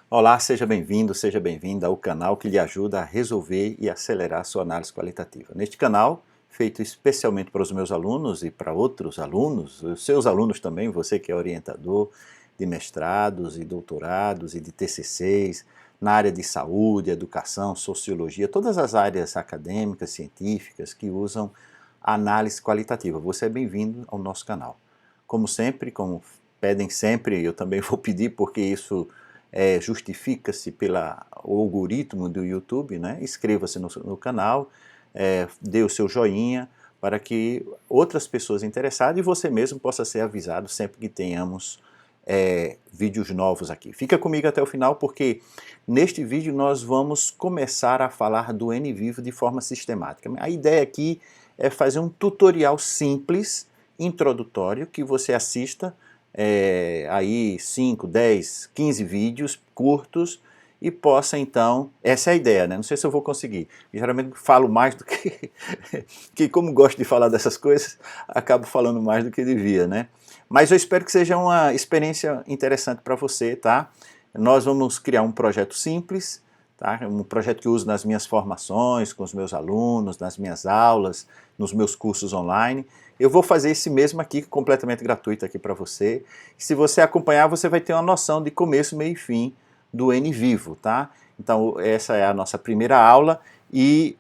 Olá, seja bem-vindo, seja bem-vinda ao canal que lhe ajuda a resolver e acelerar a sua análise qualitativa. Neste canal, feito especialmente para os meus alunos e para outros alunos, os seus alunos também, você que é orientador de mestrados e doutorados e de TCCs, na área de saúde, educação, sociologia, todas as áreas acadêmicas, científicas que usam a análise qualitativa. Você é bem-vindo ao nosso canal. Como sempre, como pedem sempre, eu também vou pedir porque isso justifica-se pelo algoritmo do YouTube, né? Inscreva-se no canal, dê o seu joinha para que outras pessoas interessadas e você mesmo possa ser avisado sempre que tenhamos vídeos novos aqui. Fica comigo até o final porque neste vídeo nós vamos começar a falar do NVivo de forma sistemática. A ideia aqui é fazer um tutorial simples, introdutório, que você assista aí 5, 10, 15 vídeos curtos e possa então, essa é a ideia, né? Não sei se eu vou conseguir, geralmente falo mais do que como gosto de falar dessas coisas, acabo falando mais do que devia, né? Mas eu espero que seja uma experiência interessante para você, tá? Nós vamos criar um projeto simples, tá? Um projeto que eu uso nas minhas formações, com os meus alunos, nas minhas aulas, nos meus cursos online. Eu vou fazer esse mesmo aqui, completamente gratuito aqui para você. Se você acompanhar, você vai ter uma noção de começo, meio e fim do NVivo, tá? Então, essa é a nossa primeira aula e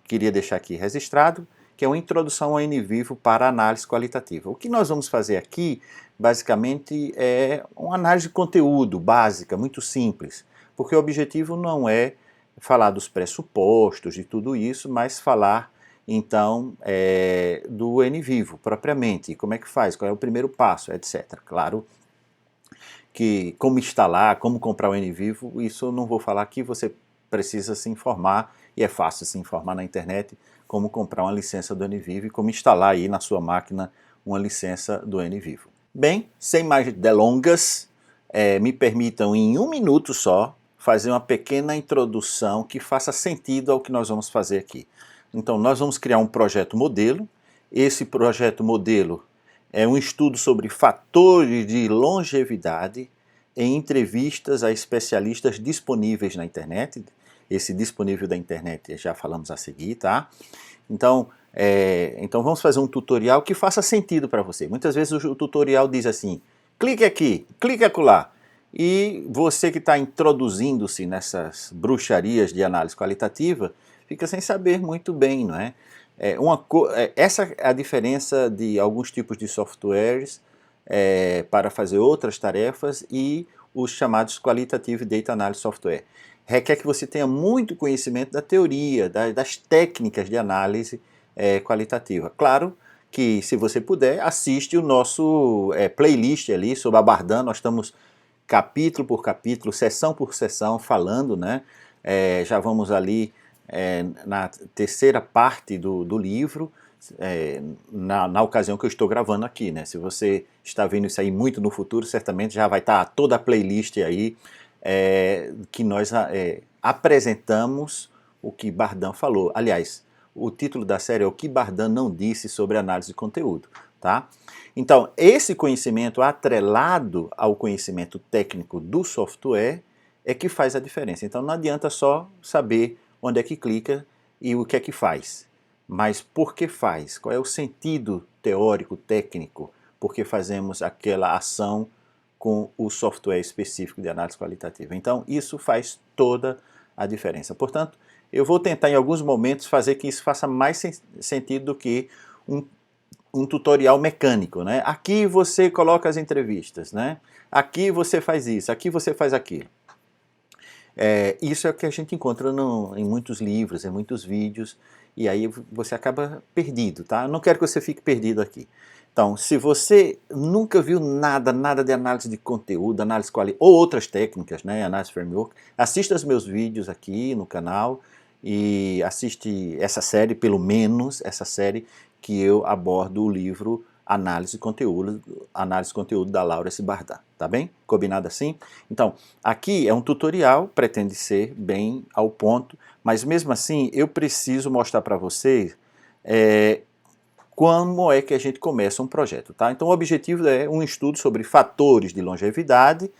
queria deixar aqui registrado que é uma introdução ao NVivo para análise qualitativa. O que nós vamos fazer aqui, basicamente, é uma análise de conteúdo básica, muito simples, porque o objetivo não é falar dos pressupostos de tudo isso, mas falar então do NVivo propriamente, como é que faz, qual é o primeiro passo, etc. Claro que como instalar, como comprar o NVivo, isso eu não vou falar aqui, você precisa se informar, e é fácil se informar na internet, como comprar uma licença do NVivo e como instalar aí na sua máquina uma licença do NVivo. Bem, sem mais delongas, me permitam em um minuto só fazer uma pequena introdução que faça sentido ao que nós vamos fazer aqui. Então, nós vamos criar um projeto modelo. Esse projeto modelo é um estudo sobre fatores de longevidade em entrevistas a especialistas disponíveis na internet. Esse disponível da internet já falamos a seguir, tá? Então vamos fazer um tutorial que faça sentido para você. Muitas vezes o tutorial diz assim, clique aqui, clique acolá. E você que está introduzindo-se nessas bruxarias de análise qualitativa, fica sem saber muito bem, não é? Essa é a diferença de alguns tipos de softwares para fazer outras tarefas e os chamados Qualitative Data Analysis Software. Requer que você tenha muito conhecimento da teoria, das técnicas de análise qualitativa. Claro que, se você puder, assiste o nosso playlist ali sobre a Bardan. Nós estamos capítulo por capítulo, sessão por sessão, falando, né? Já vamos ali na terceira parte do livro, na ocasião que eu estou gravando aqui, né? Se você está vendo isso aí muito no futuro, certamente já vai estar toda a playlist aí que nós apresentamos o que Bardan falou. Aliás, o título da série é O que Bardan não disse sobre análise de conteúdo, tá? Então, esse conhecimento atrelado ao conhecimento técnico do software é que faz a diferença. Então, não adianta só saber onde é que clica e o que é que faz, mas por que faz? Qual é o sentido teórico, técnico, por que fazemos aquela ação com o software específico de análise qualitativa. Então, isso faz toda a diferença. Portanto, eu vou tentar em alguns momentos fazer que isso faça mais sentido do que um tutorial mecânico, né? Aqui você coloca as entrevistas, né? Aqui você faz isso, aqui você faz aquilo. Isso é o que a gente encontra em muitos livros, em muitos vídeos, e aí você acaba perdido, tá? Eu não quero que você fique perdido aqui. Então, se você nunca viu nada de análise de conteúdo, análise qualitativa, ou outras técnicas, né, análise framework, assista os meus vídeos aqui no canal e assiste essa série, pelo menos essa série que eu abordo o livro Análise de Conteúdo da Laura S. Bardan, tá bem? Combinado assim? Então, aqui é um tutorial, pretende ser bem ao ponto, mas mesmo assim eu preciso mostrar para vocês como é que a gente começa um projeto, tá? Então o objetivo é um estudo sobre fatores de longevidade,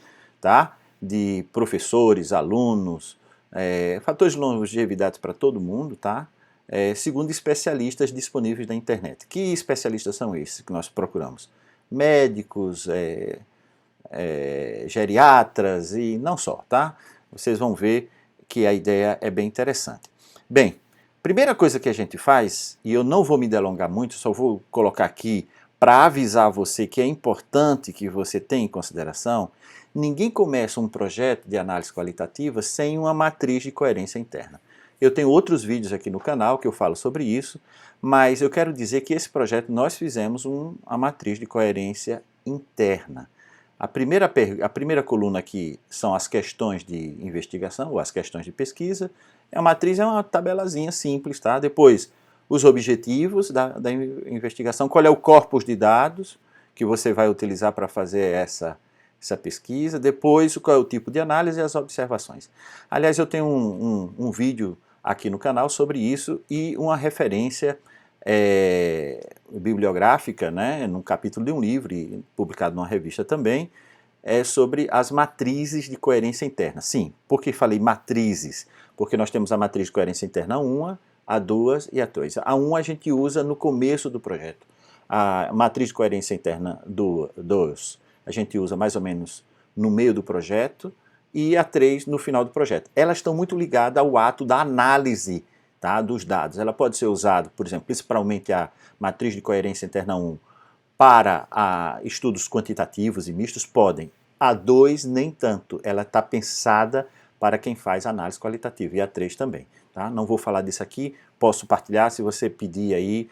tá? de professores, alunos, fatores de longevidade para todo mundo, tá? Segundo especialistas disponíveis na internet. Que especialistas são esses que nós procuramos? Médicos, geriatras e não só, tá? Vocês vão ver que a ideia é bem interessante. Bem, primeira coisa que a gente faz, e eu não vou me delongar muito, só vou colocar aqui para avisar você que é importante que você tenha em consideração, ninguém começa um projeto de análise qualitativa sem uma matriz de coerência interna. Eu tenho outros vídeos aqui no canal que eu falo sobre isso, mas eu quero dizer que esse projeto nós fizemos uma matriz de coerência interna. A primeira coluna aqui são as questões de investigação, ou as questões de pesquisa. A matriz é uma tabelazinha simples, tá? Depois, os objetivos da investigação, qual é o corpus de dados que você vai utilizar para fazer essa pesquisa. Depois, qual é o tipo de análise e as observações. Aliás, eu tenho um vídeo aqui no canal sobre isso e uma referência bibliográfica, né, num capítulo de um livro, publicado numa revista também, sobre as matrizes de coerência interna. Sim, por que falei matrizes? Porque nós temos a matriz de coerência interna 1, a 2 e a 3. A 1 a gente usa no começo do projeto. A matriz de coerência interna 2 a gente usa mais ou menos no meio do projeto e a 3 no final do projeto. Elas estão muito ligadas ao ato da análise, tá, dos dados. Ela pode ser usada, por exemplo, principalmente a matriz de coerência interna 1 para estudos quantitativos e mistos, podem. A 2 nem tanto, ela está pensada para quem faz análise qualitativa, e a 3 também. Tá? Não vou falar disso aqui, posso partilhar, se você pedir aí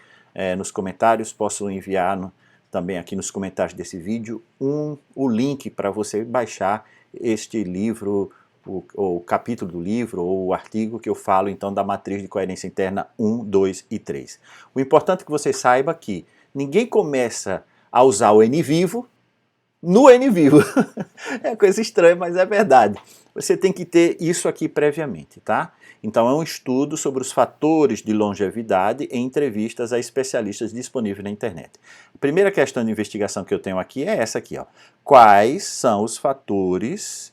nos comentários, posso enviar também aqui nos comentários desse vídeo o link para você baixar este livro, o capítulo do livro ou o artigo que eu falo então da matriz de coerência interna 1, 2 e 3. O importante é que você saiba que ninguém começa a usar o NVivo no NVivo. É coisa estranha, mas é verdade. Você tem que ter isso aqui previamente, tá? Então é um estudo sobre os fatores de longevidade em entrevistas a especialistas disponíveis na internet. A primeira questão de investigação que eu tenho aqui é essa aqui, ó. Quais são os fatores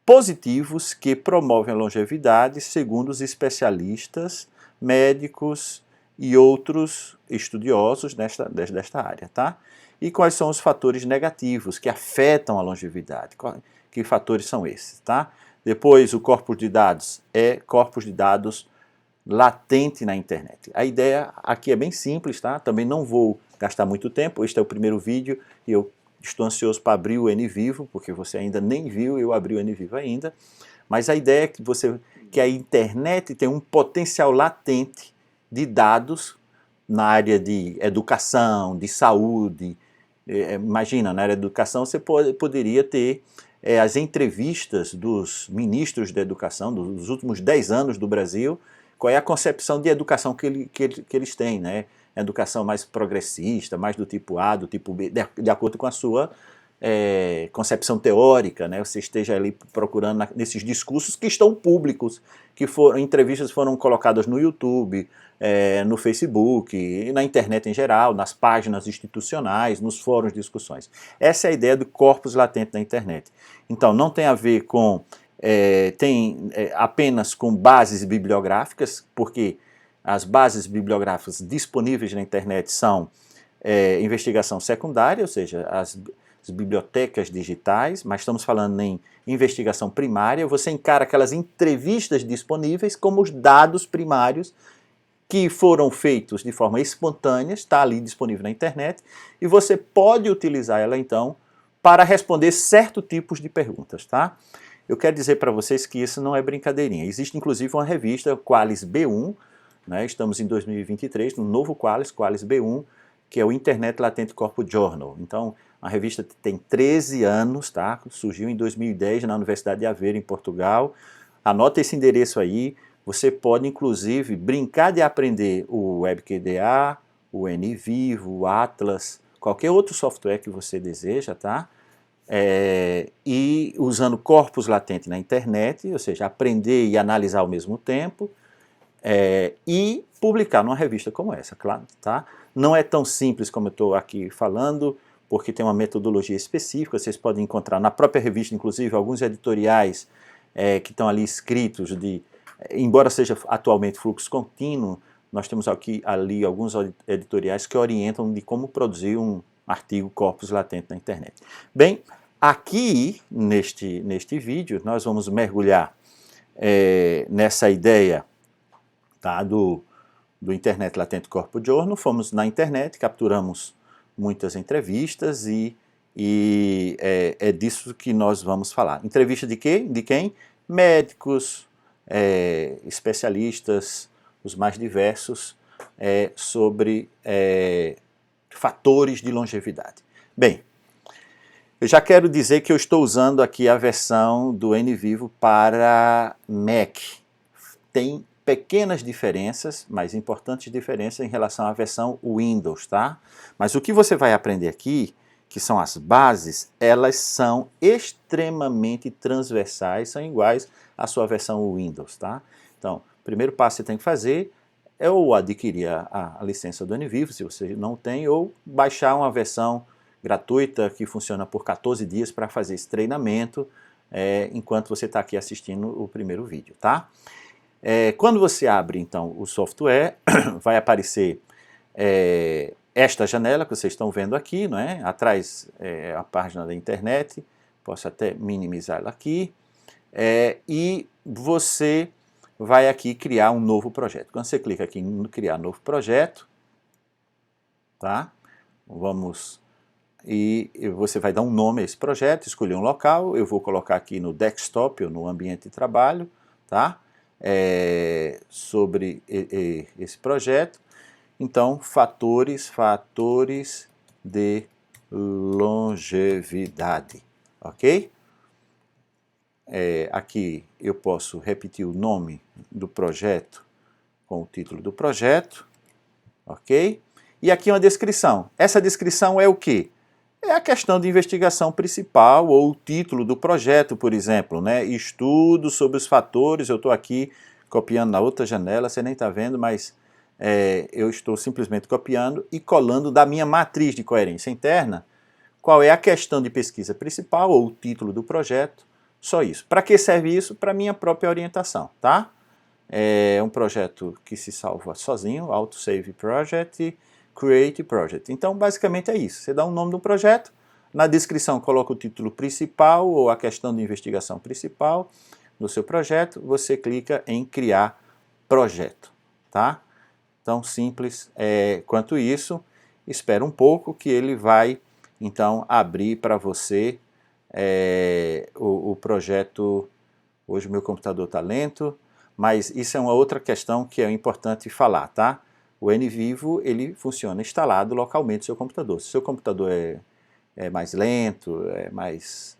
positivos que promovem a longevidade segundo os especialistas, médicos e outros estudiosos desta área, tá? E quais são os fatores negativos que afetam a longevidade? Que fatores são esses, tá? Depois, o corpus de dados é corpus de dados latente na internet. A ideia aqui é bem simples, tá? Também não vou gastar muito tempo, este é o primeiro vídeo e eu estou ansioso para abrir o NVivo, porque você ainda nem viu eu abri o NVivo ainda, mas a ideia é que a internet tem um potencial latente de dados na área de educação, de saúde. Imagina, na área de educação você poderia ter as entrevistas dos ministros da educação dos últimos 10 anos do Brasil, qual é a concepção de educação que eles têm, né? Educação mais progressista, mais do tipo A, do tipo B, de acordo com a sua concepção teórica, né? Você esteja ali procurando nesses discursos que estão públicos, entrevistas foram colocadas no YouTube, no Facebook, e na internet em geral, nas páginas institucionais, nos fóruns de discussões. Essa é a ideia do corpus latente da internet. Então, não tem a ver com apenas com bases bibliográficas, porque as bases bibliográficas disponíveis na internet são investigação secundária, ou seja, as bibliotecas digitais, mas estamos falando em investigação primária. Você encara aquelas entrevistas disponíveis como os dados primários que foram feitos de forma espontânea, está ali disponível na internet, e você pode utilizar ela então para responder certos tipos de perguntas, tá? Eu quero dizer para vocês que isso não é brincadeirinha. Existe inclusive uma revista, Qualis B1, né? Estamos em 2023, no novo Qualis B1, que é o Internet Latent Corpus Journal. Então, a revista tem 13 anos, tá? Surgiu em 2010 na Universidade de Aveiro, em Portugal. Anota esse endereço aí. Você pode, inclusive, brincar de aprender o WebQDA, o NVivo, o Atlas, qualquer outro software que você deseja, tá? E usando corpus latente na internet, ou seja, aprender e analisar ao mesmo tempo, e publicar numa revista como essa, claro, tá? Não é tão simples como eu estou aqui falando, porque tem uma metodologia específica, vocês podem encontrar na própria revista, inclusive, alguns editoriais que estão ali escritos, embora seja atualmente fluxo contínuo, nós temos ali alguns editoriais que orientam de como produzir um artigo corpus latente na internet. Bem, aqui, neste vídeo, nós vamos mergulhar nessa ideia, tá, do Internet Latente Corpus Journal. Fomos na internet, capturamos muitas entrevistas e é disso que nós vamos falar. Entrevista de quê? De quem? Médicos, especialistas, os mais diversos, sobre fatores de longevidade. Bem, eu já quero dizer que eu estou usando aqui a versão do NVivo para Mac. Tem pequenas diferenças, mas importantes diferenças em relação à versão Windows, tá? Mas o que você vai aprender aqui, que são as bases, elas são extremamente transversais, são iguais à sua versão Windows, tá? Então, o primeiro passo que você tem que fazer é ou adquirir a licença do NVivo, se você não tem, ou baixar uma versão gratuita que funciona por 14 dias para fazer esse treinamento enquanto você está aqui assistindo o primeiro vídeo, tá? Quando você abre, então, o software, vai aparecer esta janela que vocês estão vendo aqui, não é? Atrás é a página da internet, posso até minimizar ela aqui, e você vai aqui criar um novo projeto. Quando você clica aqui em criar novo projeto, tá? E você vai dar um nome a esse projeto, escolher um local, eu vou colocar aqui no desktop ou no ambiente de trabalho, tá? Sobre esse projeto. Então, fatores de longevidade, ok? Aqui eu posso repetir o nome do projeto com o título do projeto, ok? E aqui uma descrição. Essa descrição é o quê? É a questão de investigação principal ou o título do projeto, por exemplo, né? Estudo sobre os fatores, eu estou aqui copiando na outra janela, você nem está vendo, mas eu estou simplesmente copiando e colando da minha matriz de coerência interna qual é a questão de pesquisa principal ou o título do projeto, só isso. Para que serve isso? Para minha própria orientação, tá? É um projeto que se salva sozinho, Autosave Project, Create Project. Então, basicamente é isso. Você dá um nome do projeto, na descrição coloca o título principal ou a questão de investigação principal do seu projeto, você clica em criar projeto, tá? Tão simples quanto isso. Espera um pouco que ele vai, então, abrir para você o projeto. Hoje o meu computador está lento, mas isso é uma outra questão que é importante falar, tá? O NVivo, ele funciona instalado localmente no seu computador. Se o seu computador é mais lento, é mais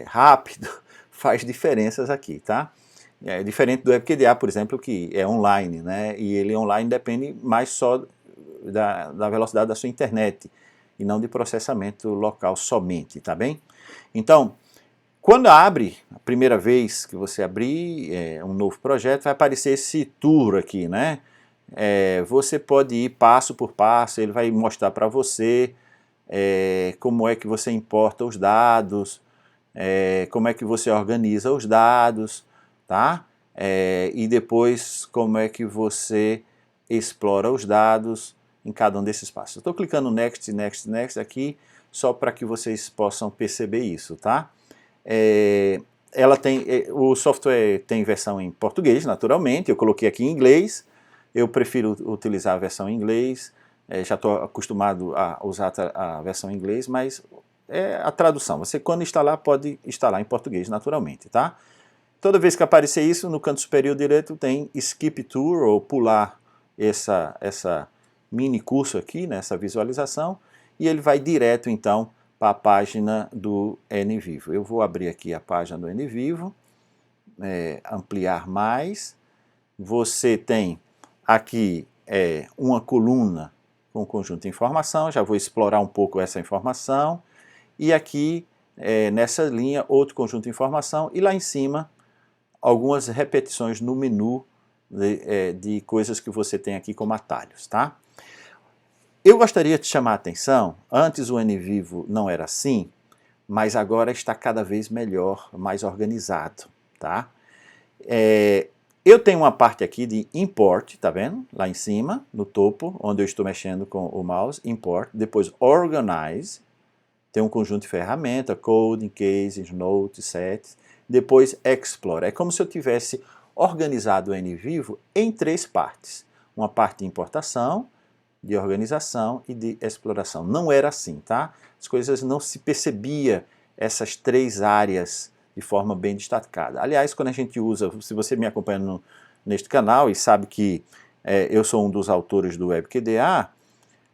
rápido, faz diferenças aqui, tá? É diferente do WebQDA, por exemplo, que é online, né? E ele online depende mais só da velocidade da sua internet e não de processamento local somente, tá bem? Então, quando abre, a primeira vez que você abrir um novo projeto, vai aparecer esse tour aqui, né? Você pode ir passo por passo, ele vai mostrar para você como é que você importa os dados, como é que você organiza os dados, tá? E depois como é que você explora os dados em cada um desses passos. Eu estou clicando Next, Next, Next aqui, só para que vocês possam perceber isso, tá? O software tem versão em português, naturalmente, eu coloquei aqui em inglês, eu prefiro utilizar a versão em inglês, já estou acostumado a usar a versão em inglês, mas a tradução, você quando instalar pode instalar em português naturalmente, tá? Toda vez que aparecer isso, no canto superior direito tem Skip Tour, ou pular essa mini curso aqui, nessa visualização, e ele vai direto então para a página do NVivo. Eu vou abrir aqui a página do NVivo, ampliar mais. Você tem aqui uma coluna com um conjunto de informação, já vou explorar um pouco essa informação, e aqui nessa linha outro conjunto de informação, e lá em cima algumas repetições no menu de coisas que você tem aqui como atalhos, tá? Eu gostaria de chamar a atenção, antes o NVivo não era assim, mas agora está cada vez melhor, mais organizado, tá? Eu tenho uma parte aqui de import, tá vendo? Lá em cima, no topo, onde eu estou mexendo com o mouse, import, depois organize, tem um conjunto de ferramentas, coding, cases, notes, sets, depois explore. É como se eu tivesse organizado o NVivo em 3 partes. Uma parte de importação, de organização e de exploração. Não era assim, tá? As coisas não se percebia essas 3 áreas de forma bem destacada. Aliás, quando a gente usa, se você me acompanha neste canal e sabe que eu sou um dos autores do WebQDA,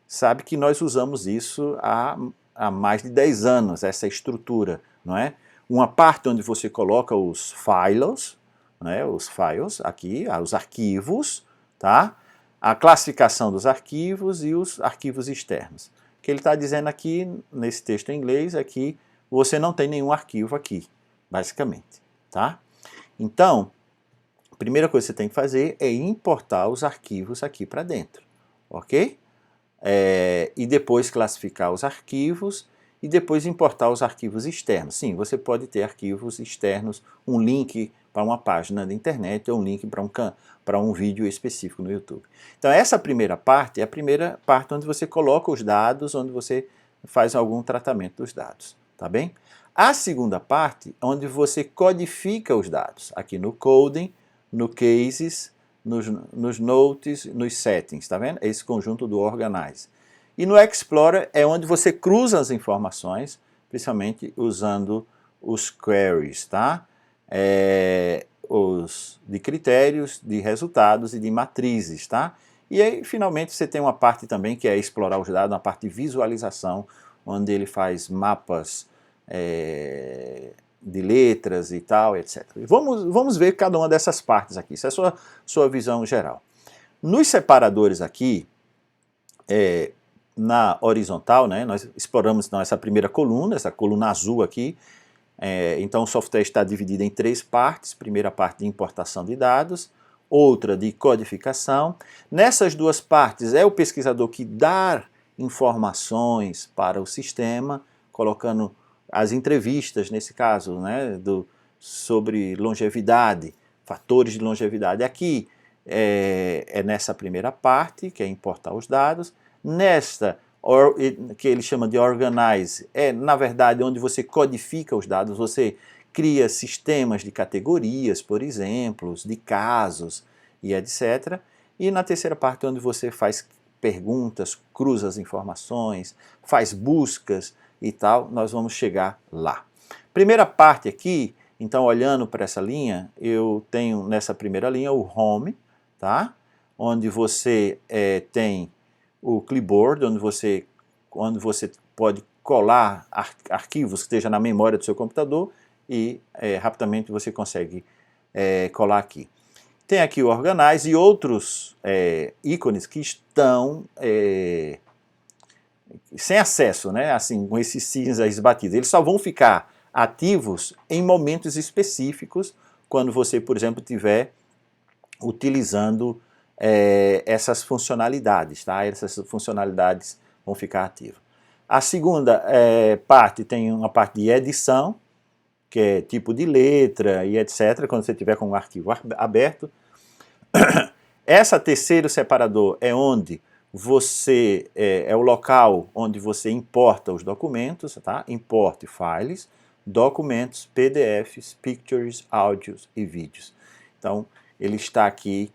sabe que nós usamos isso há mais de 10 anos, essa estrutura, não é? Uma parte onde você coloca os files, né, os files aqui, os arquivos, tá? A classificação dos arquivos e os arquivos externos. O que ele está dizendo aqui, nesse texto em inglês, é que você não tem nenhum arquivo aqui, basicamente, tá? Então, a primeira coisa que você tem que fazer é importar os arquivos aqui para dentro, ok? E depois classificar os arquivos e depois importar os arquivos externos. Sim, você pode ter arquivos externos, um link para uma página da internet ou um link para um vídeo específico no YouTube. Então essa primeira parte é a primeira parte onde você coloca os dados, onde você faz algum tratamento dos dados, tá bem? A segunda parte é onde você codifica os dados, aqui no coding, no cases, nos notes, nos settings, tá vendo? Esse conjunto do organize. E no Explorer é onde você cruza as informações, principalmente usando os queries, tá? Os de critérios, de resultados e de matrizes, tá? E aí, finalmente, você tem uma parte também que é explorar os dados, uma parte de visualização, onde ele faz mapas de letras e tal, etc. Vamos ver cada uma dessas partes aqui, isso é a sua visão geral. Nos separadores aqui, na horizontal, né, nós exploramos então, essa primeira coluna, essa coluna azul aqui. Então o software está dividido em 3 partes, primeira parte de importação de dados, outra de codificação. Nessas 2 partes é o pesquisador que dá informações para o sistema, colocando as entrevistas, nesse caso, né, sobre longevidade, fatores de longevidade. Aqui é nessa primeira parte, que é importar os dados. Nesta, que ele chama de organize, na verdade onde você codifica os dados, você cria sistemas de categorias, por exemplo, de casos e etc. E na terceira parte onde você faz perguntas, cruza as informações, faz buscas e tal, nós vamos chegar lá. Primeira parte aqui, então olhando para essa linha, eu tenho nessa primeira linha o home, tá? Onde você tem o clipboard, onde você pode colar arquivos que estejam na memória do seu computador e rapidamente você consegue colar aqui. Tem aqui o Organize e outros ícones que estão sem acesso, né? Assim, com esses cinza esbatidos. Eles só vão ficar ativos em momentos específicos, quando você, por exemplo, estiver utilizando essas funcionalidades, tá? Essas funcionalidades vão ficar ativas. A segunda parte tem uma parte de edição, que é tipo de letra e etc., quando você tiver com o arquivo aberto. Essa terceiro separador é onde você, é o local onde você importa os documentos, tá? Import files, documentos, PDFs, pictures, áudios e vídeos. Então, ele está aqui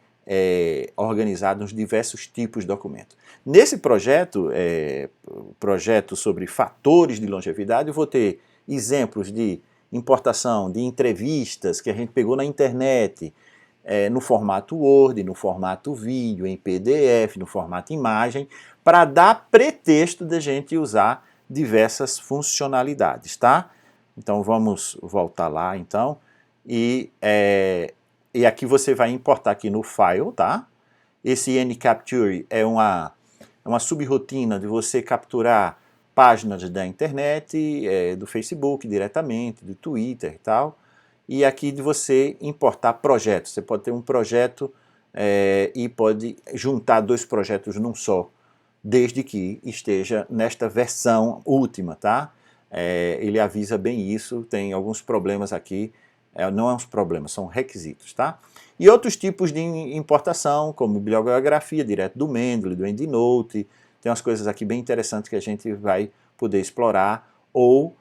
organizado nos diversos tipos de documentos. Nesse projeto, projeto sobre fatores de longevidade, eu vou ter exemplos de importação de entrevistas que a gente pegou na internet, no formato Word, no formato vídeo, em PDF, no formato imagem, para dar pretexto de a gente usar diversas funcionalidades, tá? Então vamos voltar lá, então, e aqui você vai importar aqui no file, tá? Esse NCapture é uma subrotina de você capturar páginas da internet, do Facebook diretamente, do Twitter e tal, e aqui de você importar projetos. Você pode ter um projeto e pode juntar 2 projetos num só. desde que esteja nesta versão última, tá? Ele avisa bem isso, tem alguns problemas aqui, não é uns problemas, são requisitos, tá? E outros tipos de importação, como bibliografia direto do Mendeley, do EndNote, tem umas coisas aqui bem interessantes que a gente vai poder explorar, ou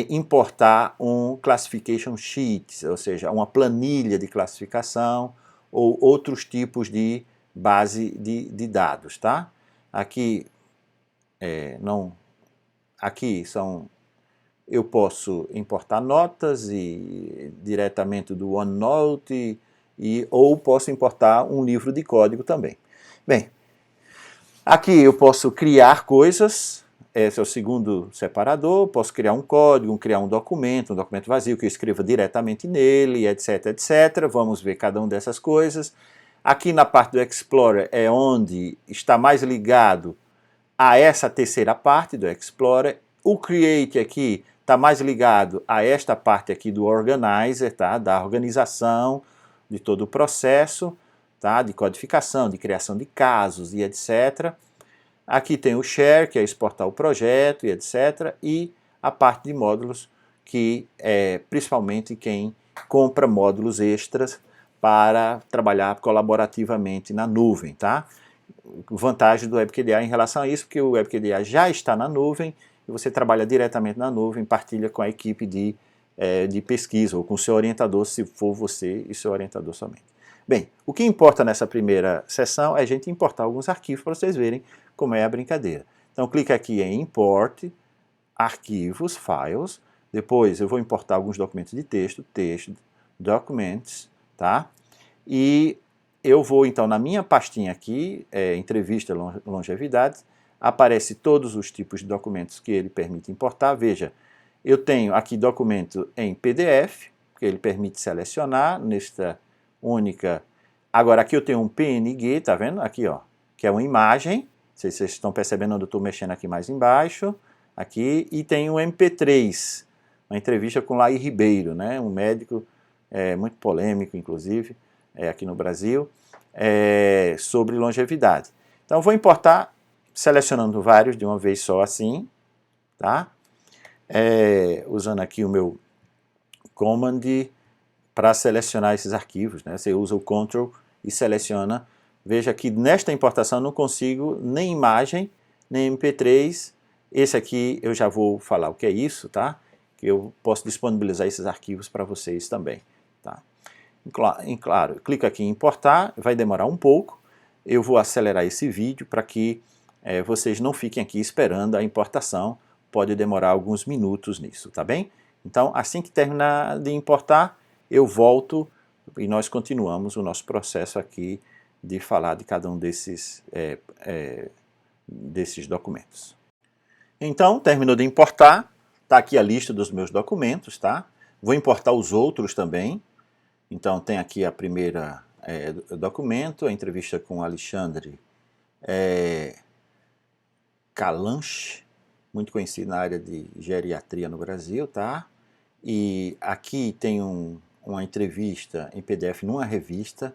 importar um classification sheet, ou seja, uma planilha de classificação, ou outros tipos de base de dados, tá? Aqui, eu posso importar notas diretamente do OneNote, ou posso importar um livro de código também. Bem, aqui eu posso criar coisas, esse é o segundo separador, posso criar um código, criar um documento vazio que eu escreva diretamente nele, etc, etc. Vamos ver cada uma dessas coisas. Aqui na parte do Explorer é onde está mais ligado a essa terceira parte do Explorer. O Create aqui está mais ligado a esta parte aqui do Organizer, tá? Da organização de todo o processo, tá? De codificação, de criação de casos e etc. Aqui tem o Share, que é exportar o projeto e etc. E a parte de módulos, que é principalmente quem compra módulos extras para trabalhar colaborativamente na nuvem, tá? Vantagem do WebQDA em relação a isso, porque o WebQDA já está na nuvem e você trabalha diretamente na nuvem, partilha com a equipe de pesquisa ou com o seu orientador, se for você e seu orientador somente. Bem, o que importa nessa primeira sessão é a gente importar alguns arquivos para vocês verem como é a brincadeira. Então clica aqui em Import, Arquivos, Files, depois eu vou importar alguns documentos de texto, Documents, tá? E eu vou então na minha pastinha aqui, entrevista longevidade, aparece todos os tipos de documentos que ele permite importar. Veja, eu tenho aqui documento em PDF, que ele permite selecionar nesta única. Agora aqui eu tenho um PNG, tá vendo? Aqui ó, que é uma imagem, não sei se vocês estão percebendo onde eu estou mexendo aqui mais embaixo, aqui, e tem um MP3, uma entrevista com Laí Ribeiro, né? Um médico muito polêmico, inclusive, aqui no Brasil, sobre longevidade. Então eu vou importar, selecionando vários de uma vez só assim, tá? Usando aqui o meu Command para selecionar esses arquivos, né? Você usa o Ctrl e seleciona. Veja que nesta importação eu não consigo nem imagem, nem MP3. Esse aqui eu já vou falar o que é isso, tá? Que eu posso disponibilizar esses arquivos para vocês também, tá? Claro, clica aqui em importar, vai demorar um pouco. Eu vou acelerar esse vídeo para que vocês não fiquem aqui esperando a importação. Pode demorar alguns minutos nisso, tá bem? Então, assim que terminar de importar, eu volto e nós continuamos o nosso processo aqui de falar de cada um desses documentos. Então, terminou de importar, está aqui a lista dos meus documentos, tá? Vou importar os outros também. Então, tem aqui a primeira documento, a entrevista com Alexandre Calanche, muito conhecido na área de geriatria no Brasil, tá? E aqui tem uma entrevista em PDF numa revista,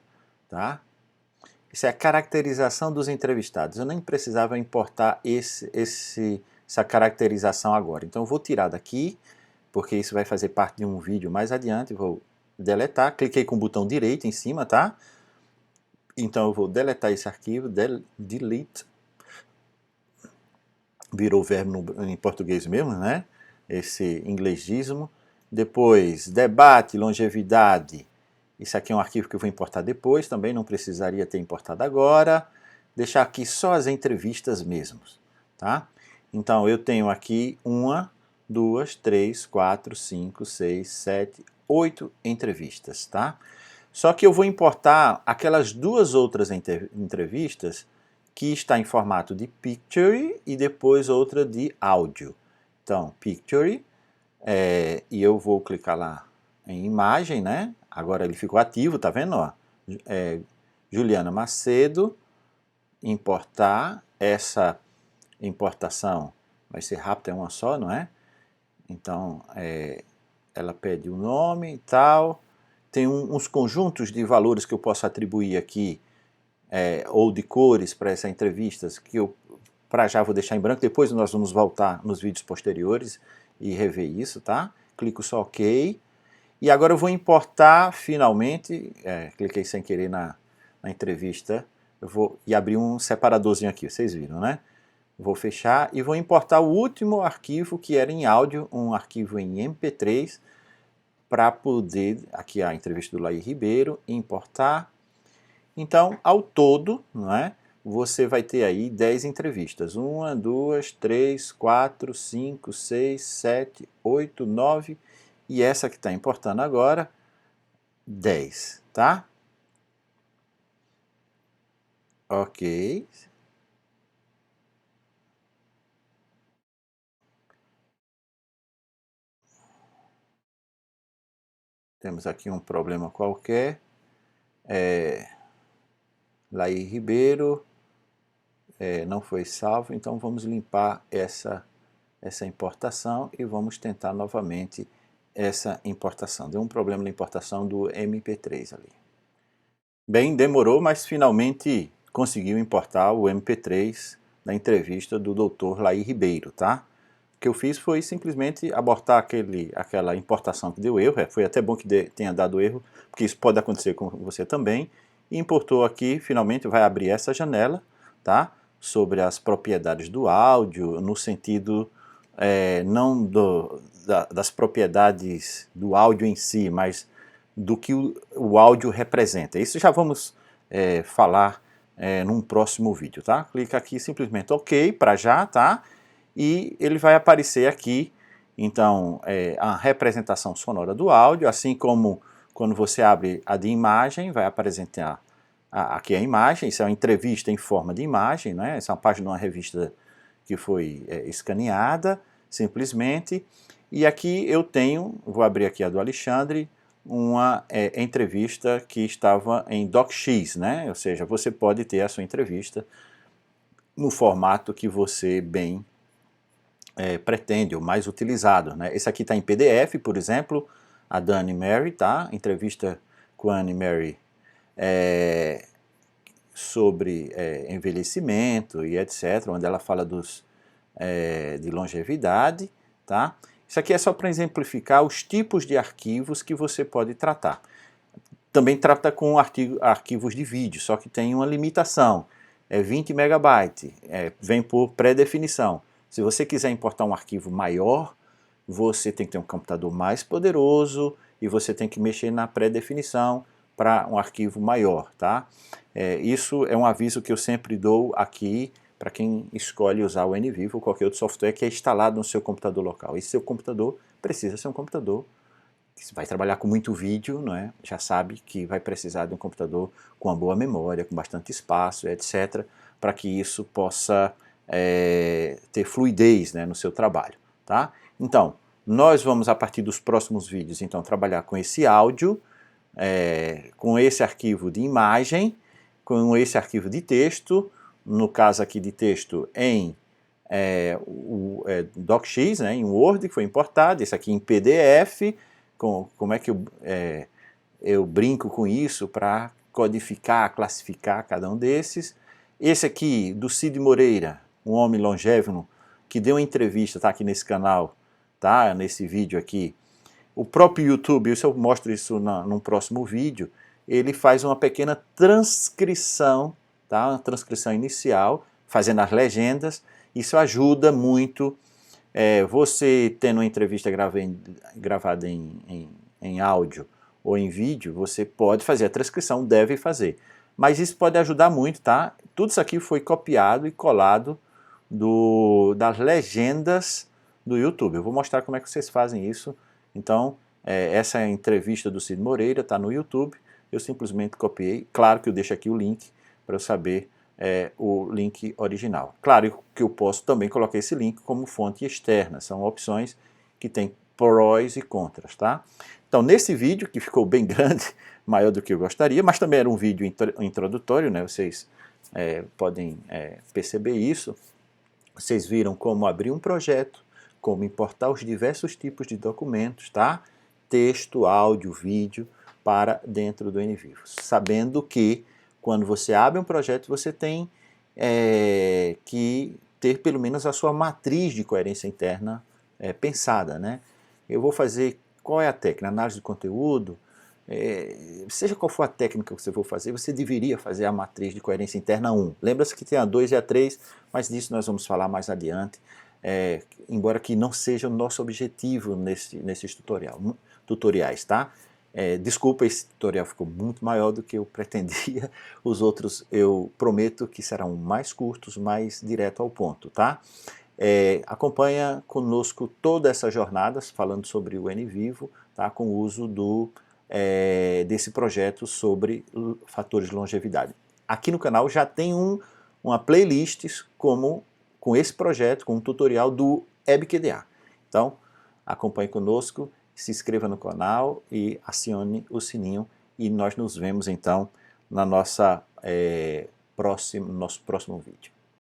tá? Isso é a caracterização dos entrevistados. Eu nem precisava importar essa caracterização agora. Então eu vou tirar daqui, porque isso vai fazer parte de um vídeo mais adiante. Vou deletar, cliquei com o botão direito em cima, tá? Então eu vou deletar esse arquivo, delete. Virou verbo em português mesmo, né? Esse inglesismo. Depois, debate, longevidade. Isso aqui é um arquivo que eu vou importar depois, também não precisaria ter importado agora. Deixar aqui só as entrevistas mesmo, tá? Então, eu tenho aqui 1, 2, 3, 4, 5, 6, 7, 8 entrevistas, tá? Só que eu vou importar aquelas duas outras entrevistas que está em formato de picture e depois outra de áudio. Então, picture, e eu vou clicar lá em imagem, né? Agora ele ficou ativo, tá vendo? Ó? Juliana Macedo, importar, essa importação vai ser rápida, é uma só, não é? Então, ela pede o nome e tal, tem uns conjuntos de valores que eu posso atribuir aqui, ou de cores para essas entrevistas, que eu para já vou deixar em branco, depois nós vamos voltar nos vídeos posteriores e rever isso, tá? Clico só OK. E agora eu vou importar finalmente, cliquei sem querer na entrevista, e abrir um separadorzinho aqui, vocês viram, né? Vou fechar e vou importar o último arquivo que era em áudio, um arquivo em MP3, para poder, aqui a entrevista do Laí Ribeiro, importar. Então, ao todo, não é? Você vai ter aí 10 entrevistas. 1, 2, 3, 4, 5, 6, 7, 8, 9 e essa que está importando agora, 10, tá? Ok. Temos aqui um problema qualquer. Laí Ribeiro não foi salvo, então vamos limpar essa importação e vamos tentar novamente essa importação. Deu um problema na importação do MP3 ali. Bem, demorou, mas finalmente conseguiu importar o MP3 da entrevista do Dr. Laí Ribeiro, tá? O que eu fiz foi simplesmente abortar aquela importação que deu erro, foi até bom que tenha dado erro, porque isso pode acontecer com você também, e importou aqui, finalmente vai abrir essa janela, tá? Sobre as propriedades do áudio, no sentido não das propriedades do áudio em si, mas do que o áudio representa. Isso já vamos falar num próximo vídeo, tá? Clica aqui simplesmente OK para já, tá? E ele vai aparecer aqui, então, a representação sonora do áudio, assim como quando você abre a de imagem, vai apresentar aqui a imagem, isso é uma entrevista em forma de imagem, né? Essa é uma página de uma revista que foi escaneada, simplesmente, e aqui eu tenho, vou abrir aqui a do Alexandre, uma entrevista que estava em DocX, né? Ou seja, você pode ter a sua entrevista no formato que você bem pretende, o mais utilizado, né? Esse aqui está em PDF, por exemplo, a da Anne Mary, tá? Entrevista com a Anne Mary sobre envelhecimento e etc., onde ela fala de longevidade, tá? Isso aqui é só para exemplificar os tipos de arquivos que você pode tratar. Também trata com arquivos de vídeo, só que tem uma limitação, é 20 megabytes, vem por pré-definição. Se você quiser importar um arquivo maior, você tem que ter um computador mais poderoso e você tem que mexer na pré-definição para um arquivo maior, tá? Isso é um aviso que eu sempre dou aqui para quem escolhe usar o NVIVO ou qualquer outro software que é instalado no seu computador local. Esse seu computador precisa ser um computador que vai trabalhar com muito vídeo, não é? Já sabe que vai precisar de um computador com uma boa memória, com bastante espaço, etc., para que isso possa ter fluidez, né, no seu trabalho, tá? Então, nós vamos, a partir dos próximos vídeos, então, trabalhar com esse áudio, com esse arquivo de imagem, com esse arquivo de texto, no caso aqui de texto em DocX, né, em Word, que foi importado, esse aqui em PDF, como é que eu brinco com isso para codificar, classificar cada um desses. Esse aqui do Cid Moreira, um homem longévimo, que deu uma entrevista, tá aqui nesse canal, tá, nesse vídeo aqui. O próprio YouTube, eu mostro isso num próximo vídeo, ele faz uma pequena transcrição, tá, uma transcrição inicial, fazendo as legendas. Isso ajuda muito. Você tendo uma entrevista gravada em áudio ou em vídeo, você pode fazer a transcrição, deve fazer. Mas isso pode ajudar muito, tá? Tudo isso aqui foi copiado e colado das legendas do YouTube. Eu vou mostrar como é que vocês fazem isso. Então, essa entrevista do Cid Moreira está no YouTube. Eu simplesmente copiei. Claro que eu deixo aqui o link para eu saber o link original. Claro que eu posso também colocar esse link como fonte externa. São opções que tem prós e contras, tá? Então, nesse vídeo, que ficou bem grande, maior do que eu gostaria, mas também era um vídeo introdutório, né? Vocês podem perceber isso. Vocês viram como abrir um projeto, como importar os diversos tipos de documentos, tá? Texto, áudio, vídeo, para dentro do NVIVO. Sabendo que quando você abre um projeto, você tem que ter pelo menos a sua matriz de coerência interna pensada, né? Eu vou fazer, qual é a técnica? Análise de conteúdo, seja qual for a técnica que você for fazer, você deveria fazer a matriz de coerência interna 1. Lembra-se que tem a 2 e a 3, mas disso nós vamos falar mais adiante, embora que não seja o nosso objetivo nesses tutoriais, tá? Desculpa, esse tutorial ficou muito maior do que eu pretendia, os outros eu prometo que serão mais curtos, mais direto ao ponto, tá? Acompanha conosco toda essa jornada, falando sobre o NVivo, tá? Com o uso desse projeto sobre fatores de longevidade. Aqui no canal já tem uma playlist com esse projeto, com um tutorial do EBQDA. Então, acompanhe conosco, se inscreva no canal e acione o sininho e nós nos vemos então na nosso próximo vídeo.